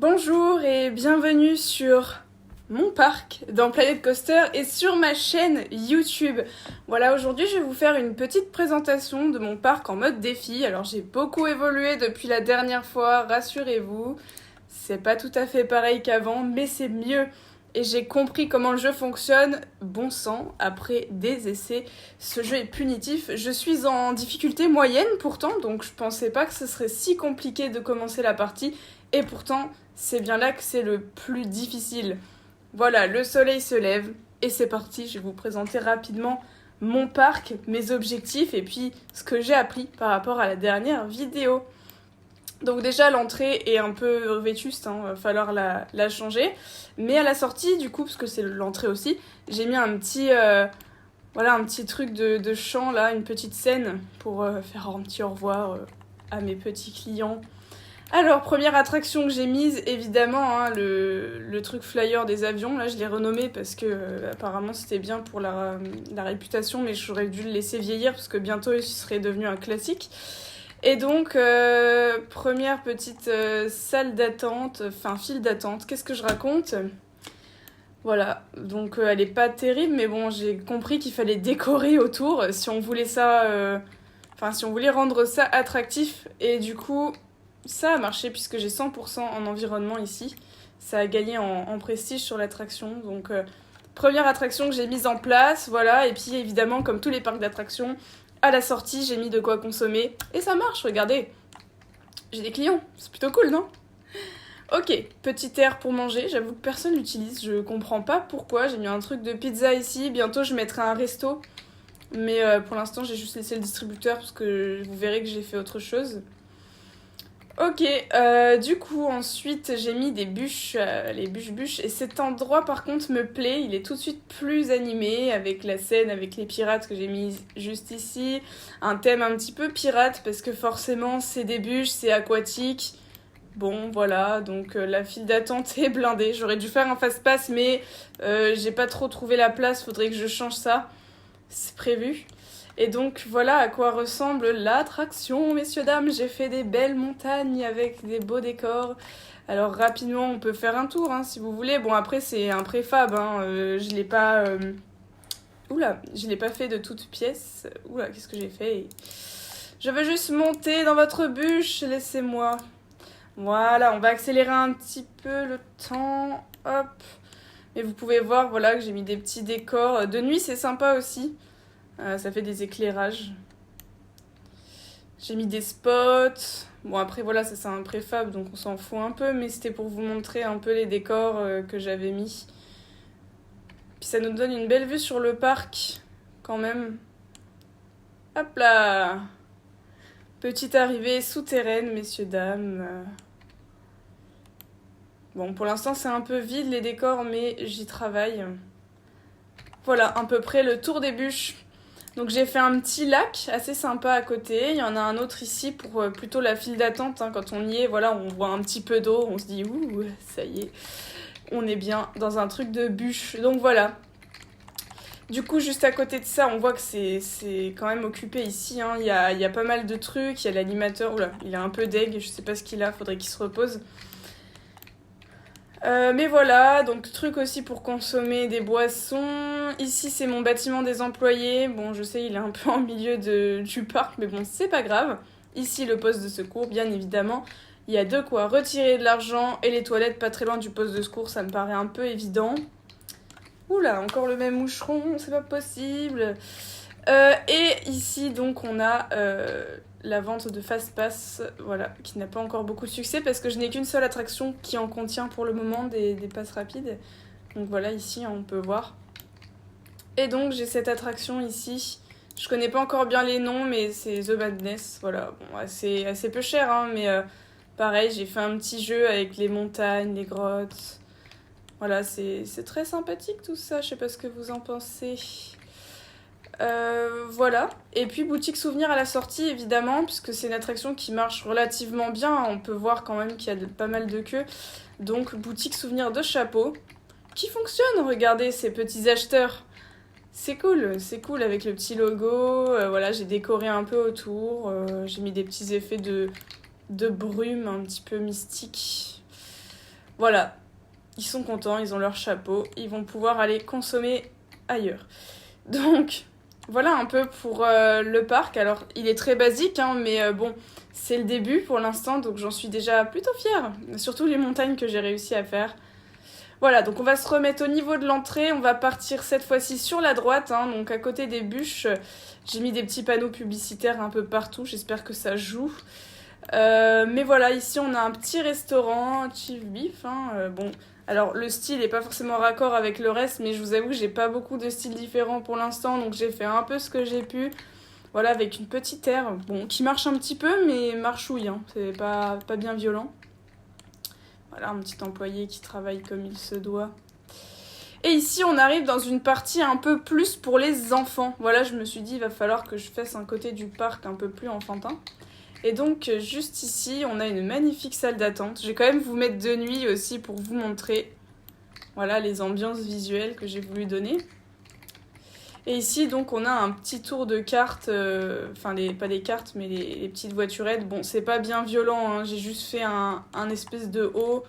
Bonjour et bienvenue sur mon parc dans Planet Coaster et sur ma chaîne YouTube. Voilà, aujourd'hui je vais vous faire une petite présentation de mon parc en mode défi. Alors j'ai beaucoup évolué depuis la dernière fois, rassurez-vous. C'est pas tout à fait pareil qu'avant, mais c'est mieux. Et j'ai compris comment le jeu fonctionne. Bon sang, après des essais, ce jeu est punitif. Je suis en difficulté moyenne pourtant, donc je pensais pas que ce serait si compliqué de commencer la partie. Et pourtant, c'est bien là que c'est le plus difficile. Voilà, le soleil se lève et c'est parti. Je vais vous présenter rapidement mon parc, mes objectifs et puis ce que j'ai appris par rapport à la dernière vidéo. Donc déjà l'entrée est un peu vétuste, va falloir la changer. Mais à la sortie du coup, parce que c'est l'entrée aussi, j'ai mis un petit truc de chant là, une petite scène pour faire un petit au revoir à mes petits clients. Alors première attraction que j'ai mise, évidemment, le truc flyer des avions, là je l'ai renommé parce que apparemment c'était bien pour la réputation, mais j'aurais dû le laisser vieillir parce que bientôt il serait devenu un classique. Et donc, première petite salle d'attente, enfin file d'attente, qu'est-ce que je raconte ? Voilà, donc elle est pas terrible, mais bon, j'ai compris qu'il fallait décorer autour si on voulait ça, si on voulait rendre ça attractif. Et du coup, ça a marché puisque j'ai 100% en environnement ici. Ça a gagné en prestige sur l'attraction, donc première attraction que j'ai mise en place, voilà. Et puis évidemment, comme tous les parcs d'attractions, à la sortie, j'ai mis de quoi consommer. Et ça marche, regardez. J'ai des clients. C'est plutôt cool, non ? Ok, petit air pour manger. J'avoue que personne l'utilise. Je comprends pas pourquoi. J'ai mis un truc de pizza ici. Bientôt, je mettrai un resto. Mais pour l'instant, j'ai juste laissé le distributeur parce que vous verrez que j'ai fait autre chose. Ok, du coup, ensuite, j'ai mis des bûches, les bûches-bûches. Et cet endroit, par contre, me plaît. Il est tout de suite plus animé avec la scène, avec les pirates que j'ai mis juste ici. Un thème un petit peu pirate parce que forcément, c'est des bûches, c'est aquatique. Bon, voilà, donc la file d'attente est blindée. J'aurais dû faire un fast-pass, mais j'ai pas trop trouvé la place. Faudrait que je change ça. C'est prévu. Et donc voilà à quoi ressemble l'attraction, messieurs, dames. J'ai fait des belles montagnes avec des beaux décors. Alors rapidement, on peut faire un tour si vous voulez. Bon, après, c'est un préfab. Je l'ai pas... je l'ai pas fait de toutes pièces. Oula, qu'est-ce que j'ai fait ? Je veux juste monter dans votre bûche, laissez-moi. Voilà, on va accélérer un petit peu le temps. Hop. Et vous pouvez voir, voilà, que j'ai mis des petits décors. De nuit, c'est sympa aussi. Ça fait des éclairages. J'ai mis des spots. Bon, après, voilà, ça c'est un préfab, donc on s'en fout un peu, mais c'était pour vous montrer un peu les décors que j'avais mis. Puis ça nous donne une belle vue sur le parc, quand même. Hop là! Petite arrivée souterraine, messieurs, dames. Bon, pour l'instant, c'est un peu vide, les décors, mais j'y travaille. Voilà, à peu près le tour des bûches. Donc j'ai fait un petit lac assez sympa à côté. Il y en a un autre ici pour plutôt la file d'attente. Quand on y est, voilà, on voit un petit peu d'eau. On se dit, ouh, ça y est, on est bien dans un truc de bûche. Donc voilà. Du coup, juste à côté de ça, on voit que c'est quand même occupé ici. Il y a pas mal de trucs. Il y a l'animateur. Oula, il a un peu deg. Je sais pas ce qu'il a. Faudrait qu'il se repose. Mais voilà, donc truc aussi pour consommer des boissons. Ici, c'est mon bâtiment des employés. Bon, je sais, il est un peu en milieu du parc, mais bon, c'est pas grave. Ici, le poste de secours, bien évidemment. Il y a de quoi retirer de l'argent et les toilettes pas très loin du poste de secours, ça me paraît un peu évident. Oula, encore le même moucheron, c'est pas possible. Et ici, donc, on a la vente de Fast Pass, voilà, qui n'a pas encore beaucoup de succès parce que je n'ai qu'une seule attraction qui en contient pour le moment des passes rapides. Donc voilà, ici, on peut voir. Et donc, j'ai cette attraction ici. Je connais pas encore bien les noms, mais c'est The Madness. Voilà, bon, assez peu cher, mais pareil, j'ai fait un petit jeu avec les montagnes, les grottes. Voilà, c'est très sympathique tout ça, je sais pas ce que vous en pensez. Voilà. Et puis boutique souvenir à la sortie, évidemment, puisque c'est une attraction qui marche relativement bien. On peut voir quand même qu'il y a pas mal de queues. Donc boutique souvenir de chapeau qui fonctionne. Regardez ces petits acheteurs. C'est cool avec le petit logo. Voilà, j'ai décoré un peu autour. J'ai mis des petits effets de brume un petit peu mystiques. Voilà, ils sont contents, ils ont leur chapeau, ils vont pouvoir aller consommer ailleurs. Donc, voilà un peu pour le parc. Alors, il est très basique, hein, mais bon, c'est le début pour l'instant, donc j'en suis déjà plutôt fière. Surtout les montagnes que j'ai réussi à faire. Voilà, donc on va se remettre au niveau de l'entrée. On va partir cette fois-ci sur la droite, hein, donc à côté des bûches. J'ai mis des petits panneaux publicitaires un peu partout, j'espère que ça joue. Mais voilà, ici on a un petit restaurant, Chief Beef. Hein, bon, alors le style est pas forcément raccord avec le reste, mais je vous avoue que j'ai pas beaucoup de styles différents pour l'instant, donc j'ai fait un peu ce que j'ai pu. Voilà, avec une petite aire, bon, qui marche un petit peu, mais marchouille, hein, c'est pas bien violent. Voilà, un petit employé qui travaille comme il se doit. Et ici, on arrive dans une partie un peu plus pour les enfants. Voilà, je me suis dit, il va falloir que je fasse un côté du parc un peu plus enfantin. Et donc, juste ici, on a une magnifique salle d'attente. Je vais quand même vous mettre de nuit aussi pour vous montrer, voilà, les ambiances visuelles que j'ai voulu donner. Et ici, donc, on a un petit tour de cartes, enfin, pas les cartes, mais les petites voiturettes. Bon, c'est pas bien violent, hein, j'ai juste fait un espèce de haut,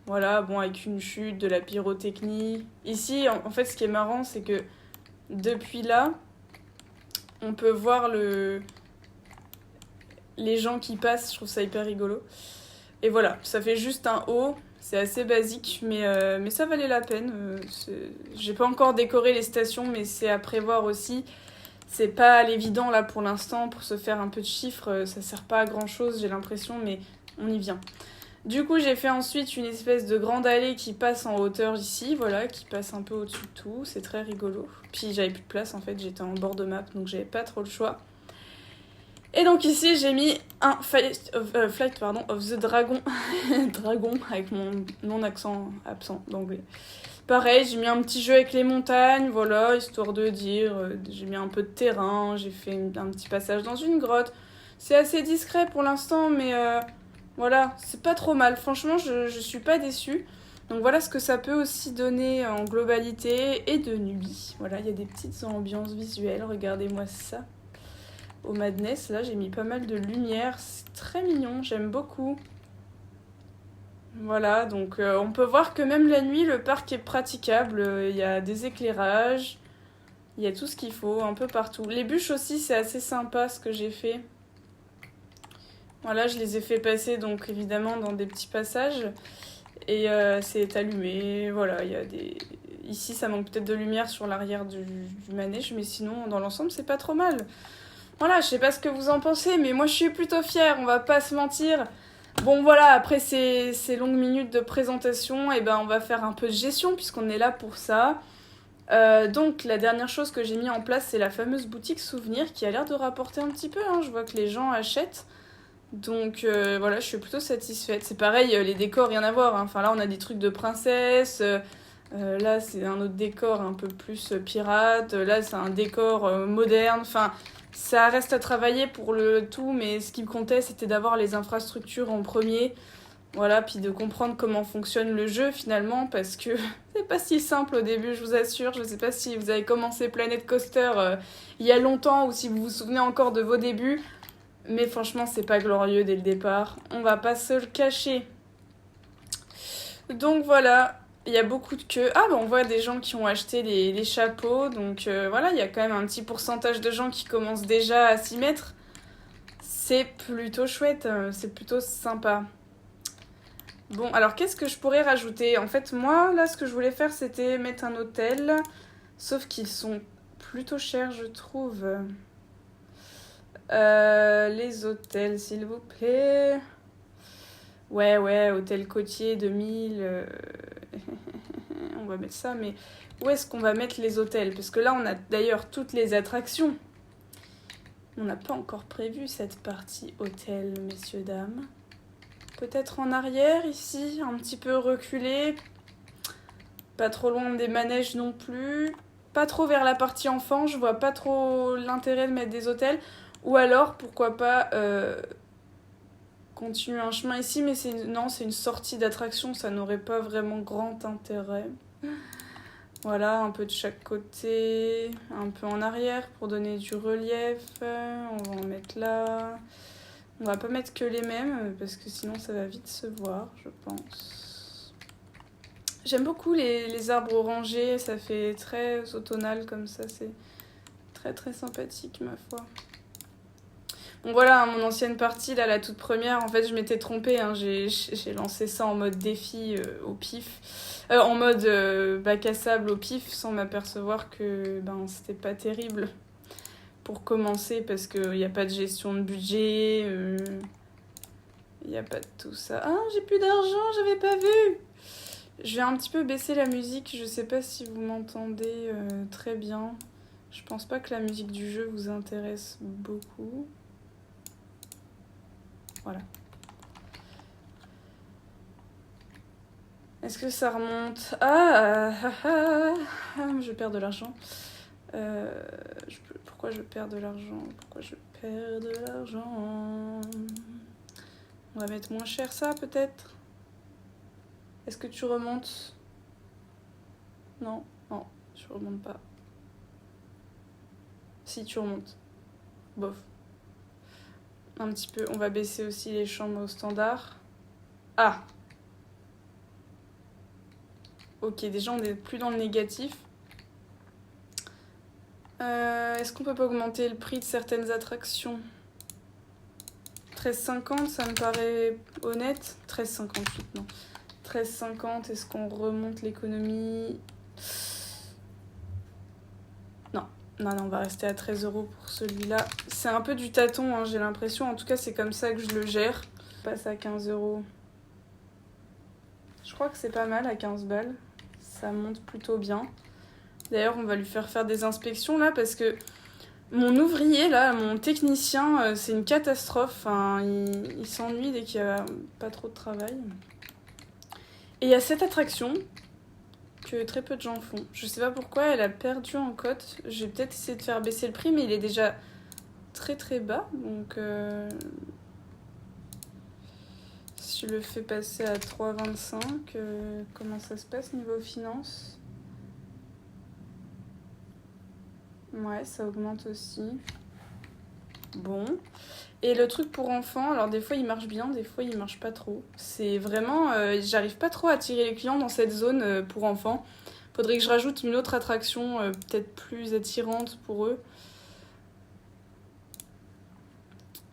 voilà, bon, avec une chute, de la pyrotechnie. Ici, en fait, ce qui est marrant, c'est que depuis là, on peut voir les gens qui passent, je trouve ça hyper rigolo. Et voilà, ça fait juste un haut, c'est assez basique, mais ça valait la peine. J'ai pas encore décoré les stations, mais c'est à prévoir aussi. C'est pas à l'évident là pour l'instant, pour se faire un peu de chiffres, ça sert pas à grand chose, j'ai l'impression, mais on y vient. Du coup, j'ai fait ensuite une espèce de grande allée qui passe en hauteur ici, voilà, qui passe un peu au-dessus de tout, c'est très rigolo. Puis j'avais plus de place en fait, j'étais en bord de map, donc j'avais pas trop le choix. Et donc ici, j'ai mis un Flight of the Dragon, dragon avec mon accent absent d'anglais. Pareil, j'ai mis un petit jeu avec les montagnes, voilà, histoire de dire, j'ai mis un peu de terrain, j'ai fait un petit passage dans une grotte. C'est assez discret pour l'instant, mais voilà, c'est pas trop mal. Franchement, je suis pas déçue. Donc voilà ce que ça peut aussi donner en globalité et de nuit. Voilà, il y a des petites ambiances visuelles, regardez-moi ça. Au Madness, là, j'ai mis pas mal de lumière, c'est très mignon, j'aime beaucoup. Voilà, donc on peut voir que même la nuit, le parc est praticable. Il y a des éclairages, il y a tout ce qu'il faut, un peu partout. Les bûches aussi, c'est assez sympa ce que j'ai fait. Voilà, je les ai fait passer, donc évidemment, dans des petits passages. Et c'est allumé, voilà, il y a des... Ici, ça manque peut-être de lumière sur l'arrière du manège, mais sinon, dans l'ensemble, c'est pas trop mal. Voilà, je sais pas ce que vous en pensez, mais moi, je suis plutôt fière, on va pas se mentir. Bon voilà, après ces longues minutes de présentation, et ben on va faire un peu de gestion puisqu'on est là pour ça. Donc la dernière chose que j'ai mis en place, c'est la fameuse boutique souvenir qui a l'air de rapporter un petit peu, hein. Je vois que les gens achètent. Donc voilà, je suis plutôt satisfaite. C'est pareil, les décors, rien à voir, hein. Enfin là on a des trucs de princesse, là c'est un autre décor un peu plus pirate, là c'est un décor moderne, enfin... Ça reste à travailler pour le tout, mais ce qui me comptait, c'était d'avoir les infrastructures en premier. Voilà, puis de comprendre comment fonctionne le jeu finalement, parce que c'est pas si simple au début, je vous assure. Je sais pas si vous avez commencé Planet Coaster il y a longtemps ou si vous vous souvenez encore de vos débuts, mais franchement, c'est pas glorieux dès le départ. On va pas se le cacher. Donc voilà. Il y a beaucoup de queues. Ah, bah on voit des gens qui ont acheté les chapeaux. Donc voilà, il y a quand même un petit pourcentage de gens qui commencent déjà à s'y mettre. C'est plutôt chouette, c'est plutôt sympa. Bon, alors qu'est-ce que je pourrais rajouter? En fait, moi, là, ce que je voulais faire, c'était mettre un hôtel. Sauf qu'ils sont plutôt chers, je trouve. Les hôtels, s'il vous plaît. Ouais, hôtel côtier 2000... on va mettre ça, mais où est-ce qu'on va mettre les hôtels? Parce que là, on a d'ailleurs toutes les attractions. On n'a pas encore prévu cette partie hôtel, messieurs, dames. Peut-être en arrière, ici, un petit peu reculé. Pas trop loin des manèges non plus. Pas trop vers la partie enfant, je vois pas trop l'intérêt de mettre des hôtels. Ou alors, pourquoi pas... continuer un chemin ici, mais c'est une sortie d'attraction, ça n'aurait pas vraiment grand intérêt. Voilà, un peu de chaque côté, un peu en arrière pour donner du relief. On va en mettre là. On va pas mettre que les mêmes, parce que sinon ça va vite se voir, je pense. J'aime beaucoup les arbres orangés, ça fait très automnal comme ça, c'est très sympathique ma foi. Bon voilà, mon ancienne partie, là, la toute première, en fait je m'étais trompée, hein, j'ai lancé ça en mode défi au pif, en mode bac à sable au pif, sans m'apercevoir que c'était pas terrible pour commencer, parce qu'il n'y a pas de gestion de budget, il n'y a pas de tout ça. Ah, j'ai plus d'argent, j'avais pas vu. Je vais un petit peu baisser la musique, je sais pas si vous m'entendez très bien. Je pense pas que la musique du jeu vous intéresse beaucoup. Voilà. Est-ce que ça remonte? Je perds de l'argent. Pourquoi je perds de l'argent? Pourquoi je perds de l'argent? On va mettre moins cher ça peut-être? Est-ce que tu remontes? Non, non, je remonte pas. Si, tu remontes. Bof. Un petit peu. On va baisser aussi les chambres au standard. Ah! Ok, déjà on n'est plus dans le négatif. Est-ce qu'on peut pas augmenter le prix de certaines attractions? 13,50, ça me paraît honnête. 13,58, non. 13,50, est-ce qu'on remonte l'économie? Non, on va rester à 13 € pour celui-là. C'est un peu du tâton, hein, j'ai l'impression. En tout cas, c'est comme ça que je le gère. Je passe à 15 €. Je crois que c'est pas mal à 15 balles. Ça monte plutôt bien. D'ailleurs, on va lui faire des inspections là parce que mon ouvrier là, mon technicien, c'est une catastrophe. Enfin, il s'ennuie dès qu'il n'y a pas trop de travail. Et il y a cette attraction que très peu de gens font. Je sais pas pourquoi, elle a perdu en cote. J'ai peut-être essayé de faire baisser le prix, mais il est déjà très bas. Donc, si je le fais passer à 3,25, comment ça se passe niveau finances? Ouais, ça augmente aussi. Bon. Et le truc pour enfants, alors des fois il marche bien, des fois il marche pas trop. C'est vraiment... j'arrive pas trop à attirer les clients dans cette zone pour enfants. Faudrait que je rajoute une autre attraction peut-être plus attirante pour eux.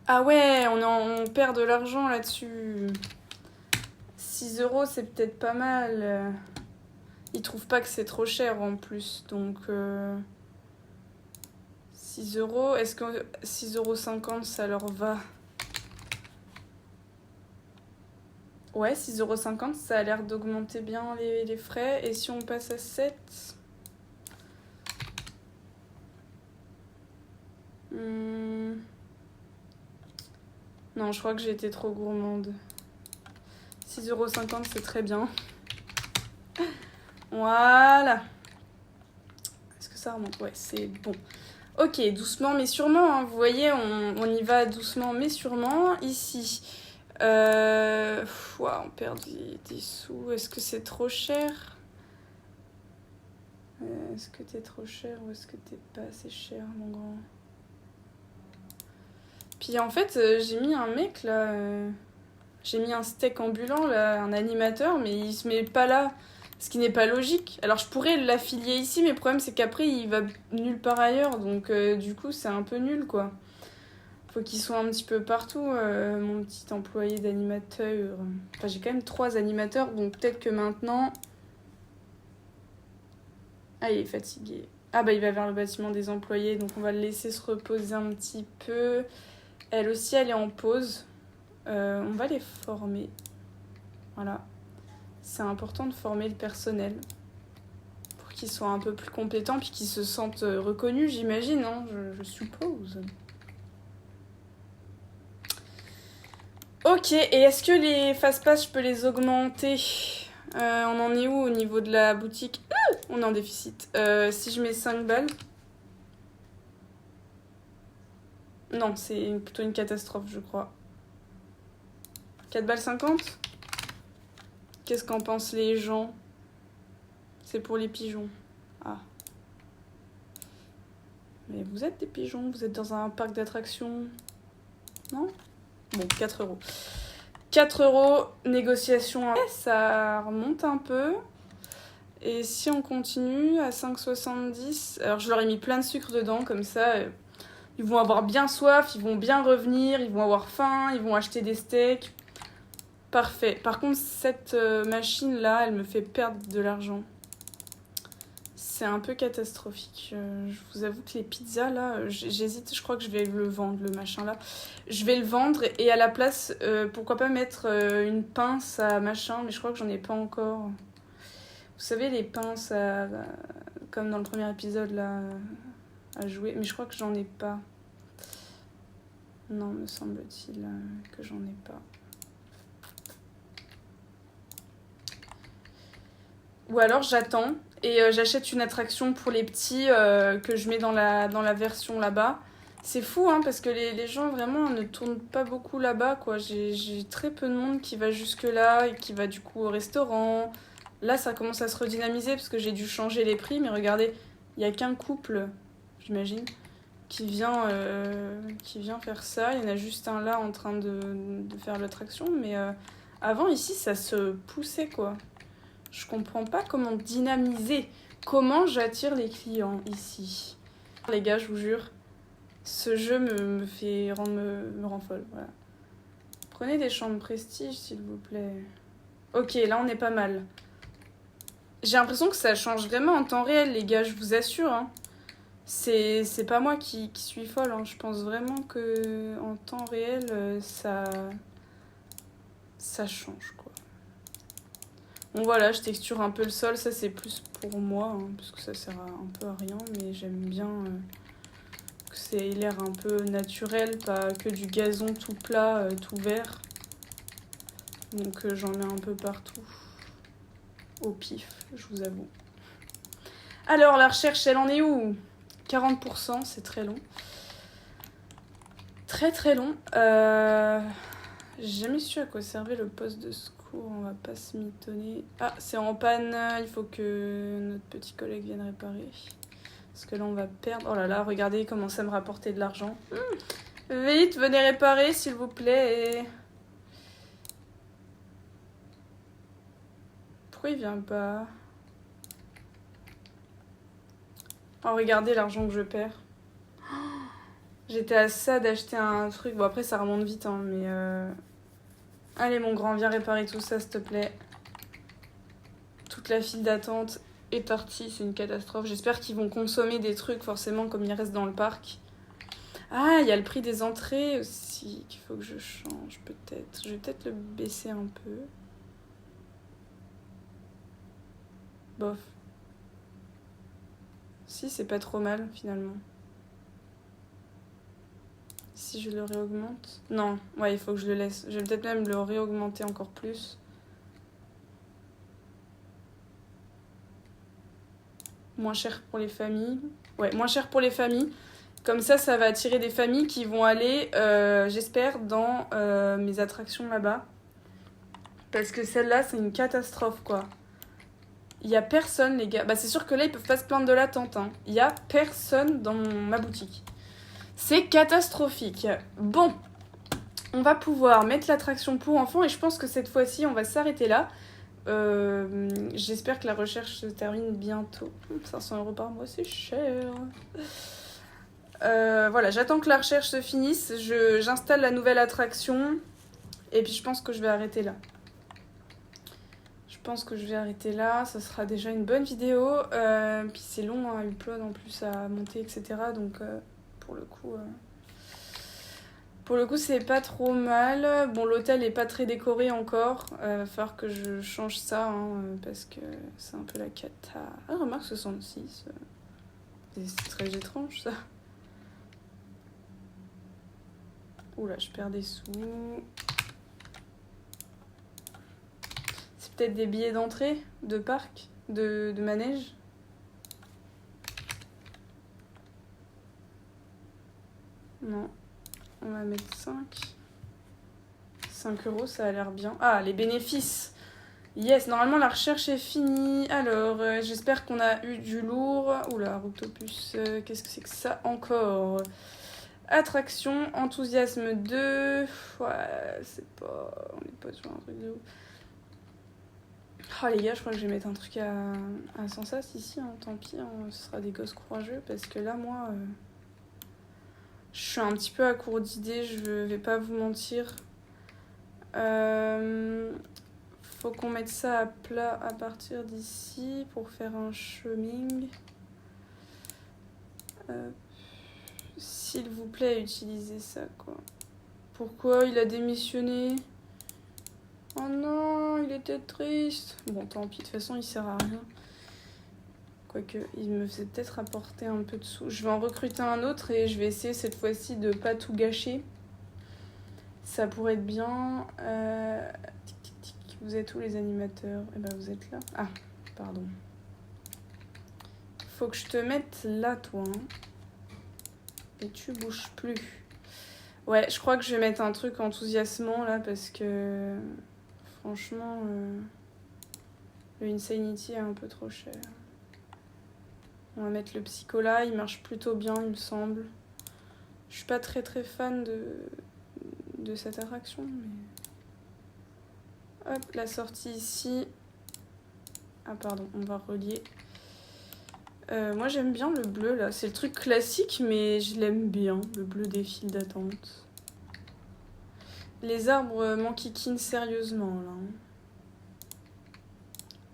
Ah ouais, on perd de l'argent là-dessus. 6 € c'est peut-être pas mal. Ils trouvent pas que c'est trop cher en plus, donc... 6 €, est-ce que 6,50 € ça leur va? Ouais, 6,50 € ça a l'air d'augmenter bien les frais. Et si on passe à 7? Non, je crois que j'ai été trop gourmande. 6,50 € c'est très bien. Voilà. Est-ce que ça remonte? Ouais, c'est bon. Ok, doucement mais sûrement, hein. Vous voyez, on y va doucement mais sûrement. Ici, on perd des sous. Est-ce que c'est trop cher? Est-ce que t'es trop cher ou est-ce que t'es pas assez cher, mon grand? Puis en fait, j'ai mis un mec là... j'ai mis un steak ambulant, là, un animateur, mais il se met pas là. Ce qui n'est pas logique. Alors je pourrais l'affilier ici, mais le problème c'est qu'après il va nulle part ailleurs. Donc du coup c'est un peu nul quoi. Faut qu'il soit un petit peu partout, mon petit employé d'animateur. Enfin j'ai quand même 3 animateurs, donc peut-être que maintenant... Ah il est fatigué. Ah bah il va vers le bâtiment des employés, donc on va le laisser se reposer un petit peu. Elle aussi elle est en pause. On va les former. Voilà. C'est important de former le personnel pour qu'ils soient un peu plus compétents puis qu'ils se sentent reconnus, j'imagine, hein, je suppose. Ok, et est-ce que les fast-pass, je peux les augmenter? On en est où au niveau de la boutique? On est en déficit. Si je mets 5 balles... Non, c'est plutôt une catastrophe, je crois. 4 balles 50? Qu'est-ce qu'en pensent les gens? C'est pour les pigeons. Ah. Mais vous êtes des pigeons, vous êtes dans un parc d'attractions. Non? Bon, 4 €. 4 €, négociation. Ça remonte un peu. Et si on continue à 5,70, alors je leur ai mis plein de sucre dedans, comme ça, ils vont avoir bien soif, ils vont bien revenir, ils vont avoir faim, ils vont acheter des steaks. Parfait. Par contre, cette machine-là, elle me fait perdre de l'argent. C'est un peu catastrophique. Je vous avoue que les pizzas, là, j'hésite. Je crois que je vais le vendre, le machin, là. Je vais le vendre et à la place, pourquoi pas mettre une pince à machin, mais je crois que j'en ai pas encore. Vous savez, les pinces, comme dans le premier épisode, là, à jouer. Mais je crois que j'en ai pas. Non, me semble-t-il que j'en ai pas. Ou alors j'attends et j'achète une attraction pour les petits que je mets dans la version là-bas. C'est fou, hein, parce que les gens vraiment ne tournent pas beaucoup là-bas, quoi. J'ai très peu de monde qui va jusque-là et qui va du coup au restaurant. Là, ça commence à se redynamiser parce que j'ai dû changer les prix. Mais regardez, il n'y a qu'un couple, j'imagine, qui vient faire ça. Il y en a juste un là en train de faire l'attraction. Mais avant, ici, ça se poussait, quoi. Je comprends pas comment dynamiser. Comment j'attire les clients ici. Les gars, je vous jure, ce jeu me rend folle. Voilà. Prenez des chambres prestige, s'il vous plaît. Ok, là, on est pas mal. J'ai l'impression que ça change vraiment en temps réel, les gars, je vous assure. Hein. C'est pas moi qui suis folle. Hein. Je pense vraiment que en temps réel, ça change, quoi. Bon voilà, je texture un peu le sol, ça c'est plus pour moi, hein, parce que ça sert un peu à rien, mais j'aime bien que c'est l'air un peu naturel, pas que du gazon tout plat, tout vert. Donc j'en mets un peu partout, au pif, je vous avoue. Alors la recherche, elle en est où ? 40%, c'est très long. Très très long. J'ai jamais su à quoi servait le poste de secours. On va pas se mitonner. Ah, c'est en panne. Il faut que notre petit collègue vienne réparer. Parce que là, on va perdre. Oh là là, regardez, il commence à me rapporter de l'argent. Vite, venez réparer, s'il vous plaît. Pourquoi il vient pas ? Oh, regardez l'argent que je perds. J'étais à ça d'acheter un truc. Bon, après, ça remonte vite, hein, mais... Allez, mon grand, viens réparer tout ça, s'il te plaît. Toute la file d'attente est partie, c'est une catastrophe. J'espère qu'ils vont consommer des trucs, forcément, comme ils restent dans le parc. Ah, il y a le prix des entrées aussi, qu'il faut que je change, peut-être. Je vais peut-être le baisser un peu. Bof. Si, c'est pas trop mal, finalement. Si je le réaugmente... Non, ouais, il faut que je le laisse. Je vais peut-être même le réaugmenter encore plus. Moins cher pour les familles. Ouais, moins cher pour les familles. Comme ça va attirer des familles qui vont aller, j'espère, dans mes attractions là-bas. Parce que celle-là, c'est une catastrophe, quoi. Il y a personne, les gars. Bah, c'est sûr que là, ils peuvent pas se plaindre de l'attente. Hein. Il y a personne dans ma boutique. C'est catastrophique. Bon, on va pouvoir mettre l'attraction pour enfants et je pense que cette fois-ci, on va s'arrêter là. J'espère que la recherche se termine bientôt. 500 € par mois, c'est cher. Voilà, j'attends que la recherche se finisse. J'installe la nouvelle attraction et puis je pense que je vais arrêter là. Ça sera déjà une bonne vidéo. Puis c'est long, hein, Upload en plus à monter, etc. Donc pour le coup, c'est pas trop mal. Bon, l'hôtel est pas très décoré encore. Va falloir que je change ça, hein, parce que c'est un peu la cata. Ah, remarque 66. C'est très étrange, ça. Oula, je perds des sous. C'est peut-être des billets d'entrée de parc, de manège. Non. On va mettre 5. 5 €, ça a l'air bien. Ah, les bénéfices. Yes, normalement la recherche est finie. Alors, j'espère qu'on a eu du lourd. Oula, Octopus, qu'est-ce que c'est que ça encore ? Attraction, enthousiasme 2. Ouais, c'est pas... On n'est pas sur un truc de ouf. Oh les gars, je crois que je vais mettre un truc à Sensas ici, hein. Tant pis, hein, ce sera des gosses courageux parce que là, moi, je suis un petit peu à court d'idées, je vais pas vous mentir. Faut qu'on mette ça à plat à partir d'ici pour faire un cheming. S'il vous plaît, utilisez ça, quoi. Pourquoi il a démissionné? Oh non, il était triste. Bon, tant pis, de toute façon, il sert à rien. Quoique, il me faisait peut-être rapporter un peu de sous. Je vais en recruter un autre et je vais essayer cette fois-ci de pas tout gâcher. Ça pourrait être bien. Tic, tic, tic. Vous êtes où les animateurs? Eh ben, vous êtes là. Ah, pardon. Faut que je te mette là, toi. Hein. Et tu bouges plus. Ouais, je crois que je vais mettre un truc enthousiasmant là parce que franchement, le Insanity est un peu trop cher. On va mettre le Psycho là, il marche plutôt bien, il me semble. Je suis pas très fan de cette attraction, mais... Hop, la sortie ici. Ah pardon, on va relier. Moi j'aime bien le bleu là, c'est le truc classique mais je l'aime bien, le bleu des files d'attente. Les arbres m'enquiquinent sérieusement là.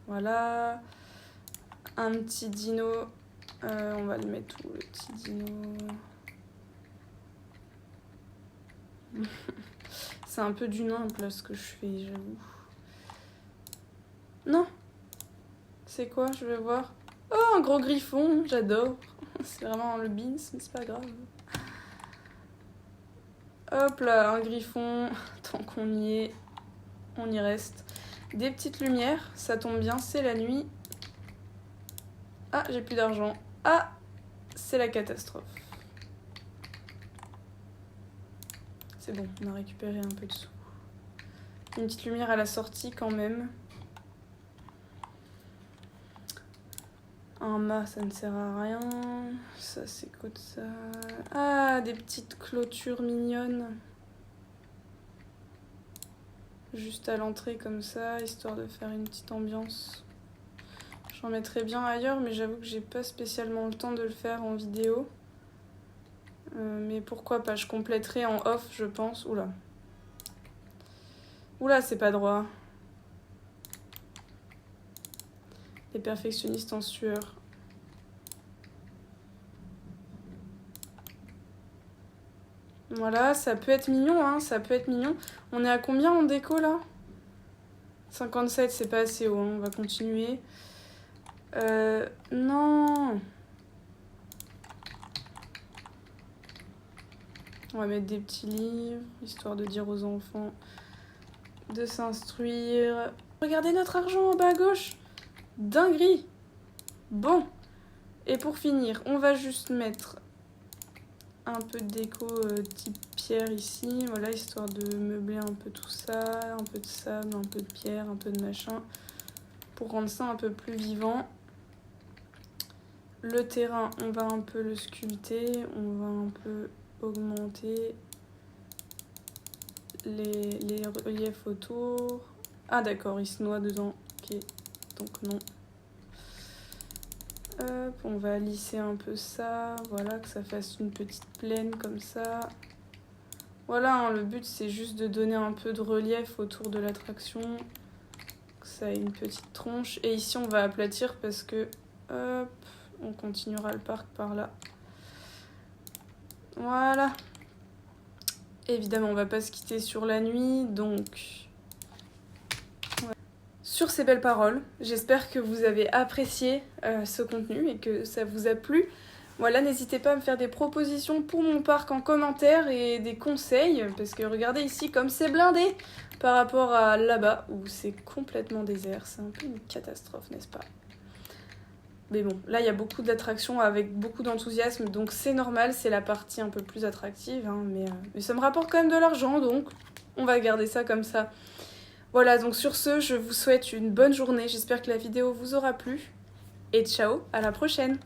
Voilà, un petit dino, on va le mettre où le petit dino? C'est un peu du nimble là ce que je fais, j'avoue. Non, c'est quoi? Je vais voir. Oh, un gros griffon, j'adore. C'est vraiment le beans, mais c'est pas grave. Hop là, un griffon. Tant qu'on y est, on y reste. Des petites lumières, ça tombe bien, c'est la nuit. Ah, j'ai plus d'argent. Ah, c'est la catastrophe. C'est bon, on a récupéré un peu de sous. Une petite lumière à la sortie quand même. Un mât, ça ne sert à rien. Ça, c'est quoi de ça? Ah, des petites clôtures mignonnes. Juste à l'entrée comme ça, histoire de faire une petite ambiance. J'en mettrais bien ailleurs, mais j'avoue que j'ai pas spécialement le temps de le faire en vidéo. Mais pourquoi pas, je compléterai en off, je pense. Oula. Oula, c'est pas droit. Les perfectionnistes en sueur. Voilà, ça peut être mignon, hein, ça peut être mignon. On est à combien en déco, là? 57, c'est pas assez haut, hein, on va continuer. Non. On va mettre des petits livres, histoire de dire aux enfants de s'instruire. Regardez notre argent en bas à gauche. Dinguerie. Bon. Et pour finir, on va juste mettre un peu de déco type pierre ici. Voilà, histoire de meubler un peu tout ça. Un peu de sable, un peu de pierre, un peu de machin. Pour rendre ça un peu plus vivant. Le terrain, on va un peu le sculpter. On va un peu augmenter les reliefs autour. Ah d'accord, il se noie dedans. Ok, donc non. Hop, on va lisser un peu ça. Voilà, que ça fasse une petite plaine comme ça. Voilà, hein, le but c'est juste de donner un peu de relief autour de l'attraction. Que ça ait une petite tronche. Et ici on va aplatir parce que... Hop, on continuera le parc par là. Voilà. Évidemment, on va pas se quitter sur la nuit, donc... Ouais. Sur ces belles paroles, j'espère que vous avez apprécié ce contenu et que ça vous a plu. Voilà, n'hésitez pas à me faire des propositions pour mon parc en commentaire et des conseils, parce que regardez ici comme c'est blindé par rapport à là-bas, où c'est complètement désert. C'est un peu une catastrophe, n'est-ce pas? Mais bon, là il y a beaucoup d'attractions avec beaucoup d'enthousiasme, donc c'est normal, c'est la partie un peu plus attractive, hein, mais ça me rapporte quand même de l'argent, donc on va garder ça comme ça. Voilà, donc sur ce, je vous souhaite une bonne journée, j'espère que la vidéo vous aura plu, et ciao, à la prochaine!